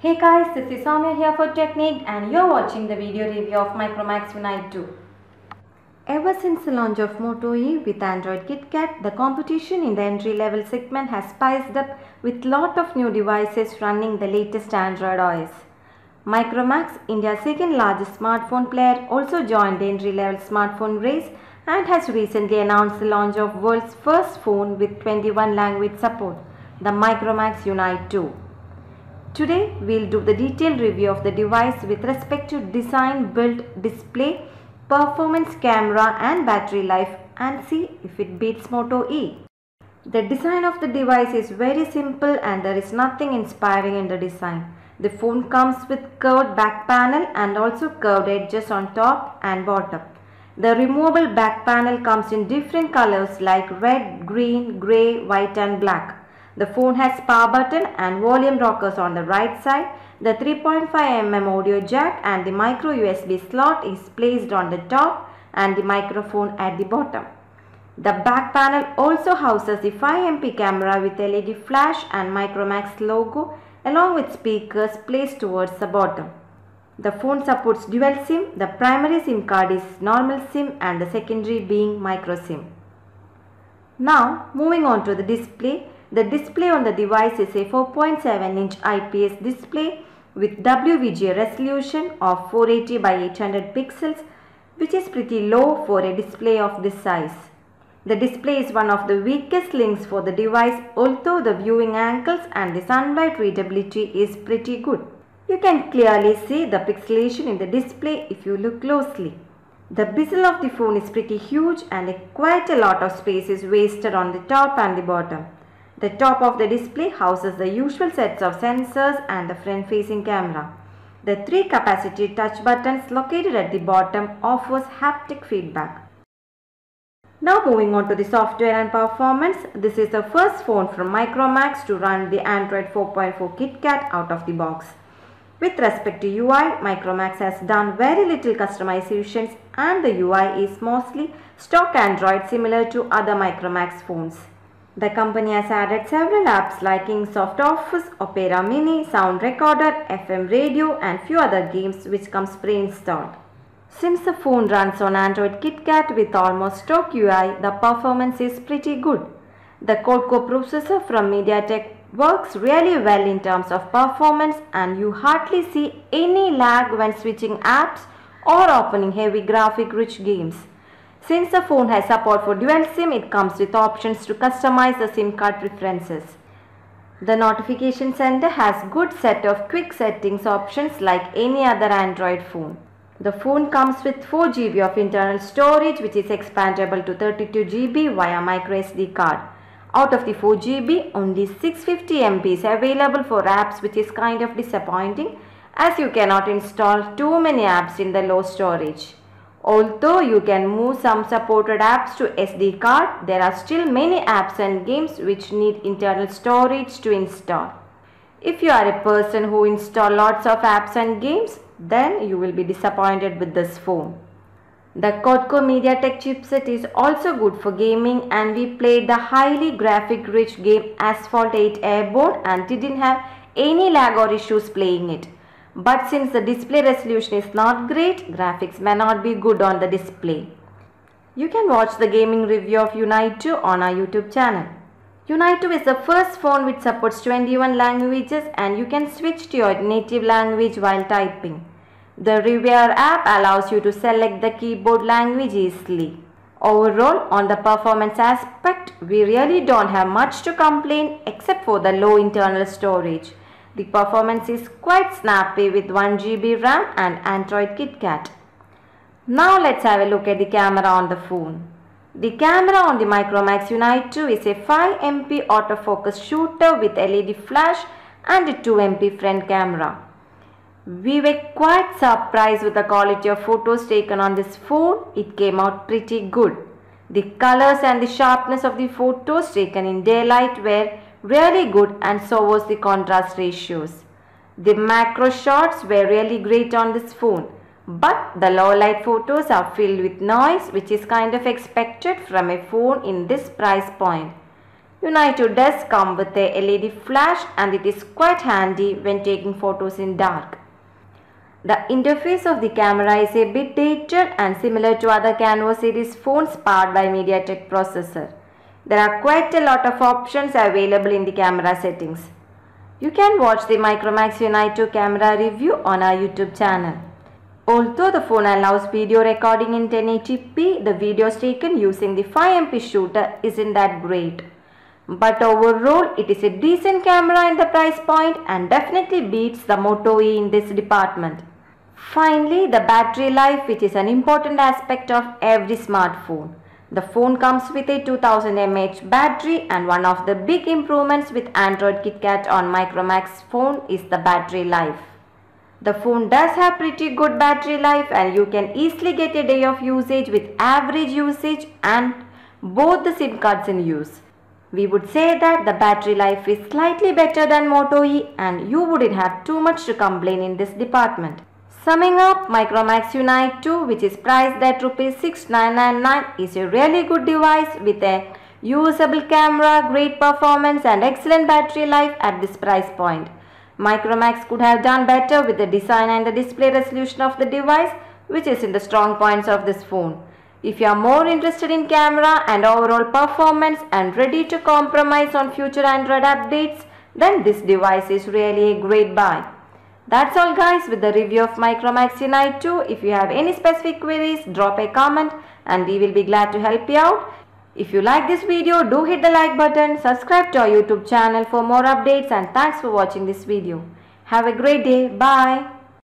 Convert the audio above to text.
Hey guys, this is Soumya here for Technique and you're watching the video review of Micromax Unite 2. Ever since the launch of Moto E with Android KitKat, the competition in the entry-level segment has spiced up with lot of new devices running the latest Android OS. Micromax, India's second largest smartphone player, also joined the entry-level smartphone race and has recently announced the launch of world's first phone with 21 language support, the Micromax Unite 2. Today we'll do the detailed review of the device with respect to design, build, display, performance, camera and battery life and see if it beats Moto E. The design of the device is very simple and there is nothing inspiring in the design. The phone comes with curved back panel and also curved edges on top and bottom. The removable back panel comes in different colors like red, green, grey, white and black. The phone has power button and volume rockers on the right side. The 3.5mm audio jack and the micro USB slot is placed on the top and the microphone at the bottom. The back panel also houses the 5MP camera with LED flash and Micromax logo along with speakers placed towards the bottom. The phone supports dual SIM. The primary SIM card is normal SIM and the secondary being micro SIM. Now moving on to the display. The display on the device is a 4.7-inch IPS display with WVGA resolution of 480 by 800 pixels, which is pretty low for a display of this size. The display is one of the weakest links for the device, although the viewing angles and the sunlight readability is pretty good. You can clearly see the pixelation in the display if you look closely. The bezel of the phone is pretty huge and quite a lot of space is wasted on the top and the bottom. The top of the display houses the usual sets of sensors and the front-facing camera. The 3 capacitive touch buttons located at the bottom offers haptic feedback. Now moving on to the software and performance. This is the first phone from Micromax to run the Android 4.4 KitKat out of the box. With respect to UI, Micromax has done very little customizations and the UI is mostly stock Android similar to other Micromax phones. The company has added several apps like Kingsoft Office, Opera Mini, Sound Recorder, FM radio and few other games which comes pre-installed. Since the phone runs on Android KitKat with almost stock UI, the performance is pretty good. The quad-core processor from MediaTek works really well in terms of performance and you hardly see any lag when switching apps or opening heavy graphic-rich games. Since the phone has support for dual SIM, it comes with options to customize the SIM card preferences. The notification center has good set of quick settings options like any other Android phone. The phone comes with 4GB of internal storage which is expandable to 32GB via microSD card. Out of the 4GB, only 650MB is available for apps, which is kind of disappointing as you cannot install too many apps in the low storage. Although you can move some supported apps to SD card, there are still many apps and games which need internal storage to install. If you are a person who installs lots of apps and games, then you will be disappointed with this phone. The quad-core MediaTek chipset is also good for gaming and we played the highly graphic-rich game Asphalt 8 Airborne and didn't have any lag or issues playing it. But since the display resolution is not great, graphics may not be good on the display. You can watch the gaming review of Unite 2 on our YouTube channel. Unite 2 is the first phone which supports 21 languages and you can switch to your native language while typing. The Reviewer app allows you to select the keyboard language easily. Overall, on the performance aspect, we really don't have much to complain except for the low internal storage. The performance is quite snappy with 1GB RAM and Android KitKat. Now let's have a look at the camera on the phone. The camera on the Micromax Unite 2 is a 5MP autofocus shooter with LED flash and a 2MP front camera. We were quite surprised with the quality of photos taken on this phone. It came out pretty good. The colors and the sharpness of the photos taken in daylight were really good and so was the contrast ratios. The macro shots were really great on this phone, but the low light photos are filled with noise which is kind of expected from a phone in this price point. Unite 2 does come with a LED flash and it is quite handy when taking photos in dark. The interface of the camera is a bit dated and similar to other Canvo series phones powered by MediaTek processor. There are quite a lot of options available in the camera settings. You can watch the Micromax Unite 2 camera review on our YouTube channel. Although the phone allows video recording in 1080p, the videos taken using the 5MP shooter isn't that great. But overall, it is a decent camera in the price point and definitely beats the Moto E in this department. Finally, the battery life, which is an important aspect of every smartphone. The phone comes with a 2000 mAh battery, and one of the big improvements with Android KitKat on Micromax phone is the battery life. The phone does have pretty good battery life and you can easily get a day of usage with average usage and both the SIM cards in use. We would say that the battery life is slightly better than Moto E and you wouldn't have too much to complain in this department. Summing up, Micromax Unite 2, which is priced at ₹6999, is a really good device with a usable camera, great performance and excellent battery life at this price point. Micromax could have done better with the design and the display resolution of the device, which is in the strong points of this phone. If you are more interested in camera and overall performance and ready to compromise on future Android updates, then this device is really a great buy. That's all guys with the review of Micromax Unite 2. If you have any specific queries, drop a comment and we will be glad to help you out. If you like this video, do hit the like button, subscribe to our YouTube channel for more updates and thanks for watching this video. Have a great day. Bye.